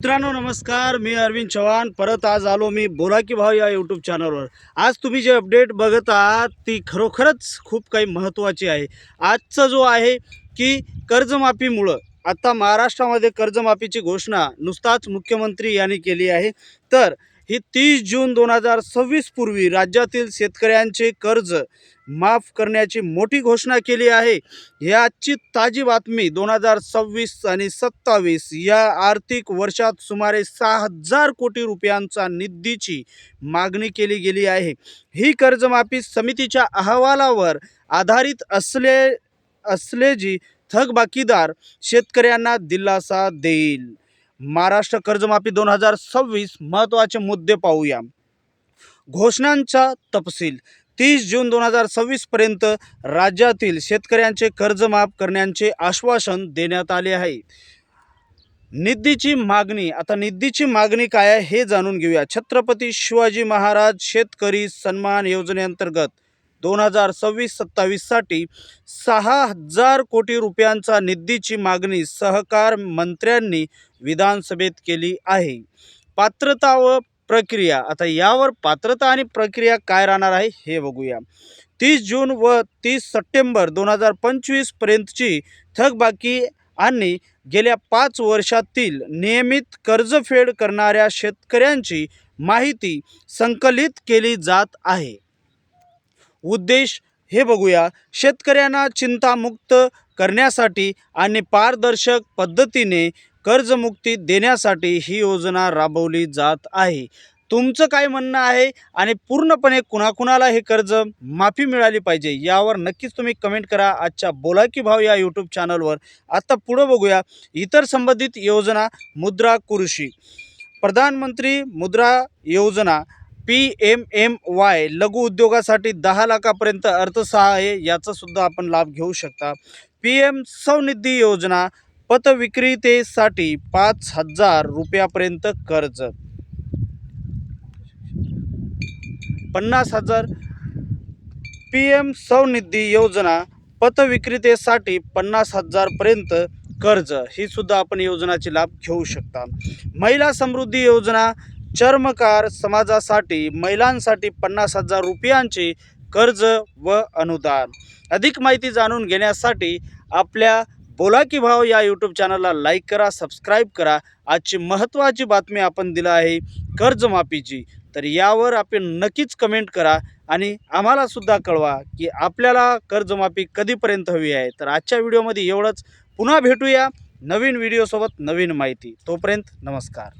मित्रांनो नमस्कार, मी अरविंद चव्हाण परत आज आलो मी बोला की भाव या यूट्यूब चॅनलवर। आज तुम्ही जे अपडेट बघत आहात ती खरोखरच खूप काही महत्त्वाची आहे। आजचा जो आहे की कर्जमाफीमुळं आता महाराष्ट्रामध्ये कर्जमाफीची घोषणा नुसताच मुख्यमंत्री यांनी केली आहे। तर ही 30 जून 2026 पूर्वी राज्यातील शेतकऱ्यांचे कर्ज माफ करण्याची मोठी घोषणा केली आहे। ही आजची ताजी बातमी 2026 आणि 27 या आर्थिक वर्षात सुमारे 6000 कोटी रुपयांचा निधीची मागणी केली गेली आहे। ही कर्जमाफी समितीच्या अहवालावर आधारित असलेली थकबाकीदार शेतकऱ्यांना दिलासा देईल। महाराष्ट्र कर्जमाफी 2026 महत्त्वाचे मुद्दे पाहूया। घोषणांचा तपशील 30 जून 2026 पर्यंत राज्यातील शेतकऱ्यांचे कर्ज माफ करण्याचे आश्वासन देण्यात आले आहे। निधीची मागणी, आता निधीची मागणी काय आहे हे जाणून घेऊया। छत्रपती शिवाजी महाराज शेतकरी सन्मान योजनेअंतर्गत 2026-27 साठी 6000 कोटी रुपयांचा निधीची मागणी सहकार मंत्र्यांनी विधानसभेत केली आहे। पात्रता व प्रक्रिया, आता यावर पात्रता आणि प्रक्रिया काय राहणार आहे हे बघूया। 30 जून व 30 सप्टेंबर 2025 पर्यंतची थकबाकी आणि गेल्या 5 वर्षातील नियमित कर्जफेड करणाऱ्या शेतकऱ्यांची माहिती संकलित केली जात आहे। उद्देश हे बघूया। शेतकऱ्यांना चिंतामुक्त करण्यासाठी आणि पारदर्शक पद्धतीने कर्जमुक्ती देण्यासाठी ही योजना राबवली जात आहे। तुमचं काय म्हणणं आहे आणि पूर्णपणे कुणाकुणाला हे कर्ज माफी मिळाली पाहिजे यावर नक्कीच तुम्ही कमेंट करा आजच्या बोला की भाव या यूट्यूब चॅनलवर। आता पुढे बघूया इतर संबंधित योजना। मुद्रा कृषी प्रधानमंत्री मुद्रा योजना PMMY लघु उद्योगासाठी 10 लाखापर्यंत अर्थसहाय्य याचा सुद्धा आपण लाभ घेऊ शकता। PM स्वनिधी योजना पतविक्रेतेसाठी 5000 रुपयापर्यंत कर्ज, 50,000 PM स्वनिधी योजना पतविक्रेतेसाठी 50,000 पर्यंत कर्ज, ही सुद्धा आपण योजनाचे लाभ घेऊ शकता। महिला समृद्धी योजना चर्मकार समाजासाठी महिलांसाठी 50,000 रुपयांचे कर्ज व अनुदान। अधिक माहिती जाणून घेण्यासाठी आपल्या बोला की भाव या यूट्यूब चॅनलला लाईक करा, सबस्क्राईब करा। आजची महत्त्वाची बातमी आपण दिला आहे कर्जमाफीची, तर यावर आपण नक्कीच कमेंट करा आणि आम्हाला सुद्धा कळवा की आपल्याला कर्जमाफी कधीपर्यंत हवी आहे। तर आजच्या व्हिडिओमध्ये एवढंच, पुन्हा भेटूया नवीन व्हिडिओसोबत नवीन माहिती। तोपर्यंत नमस्कार।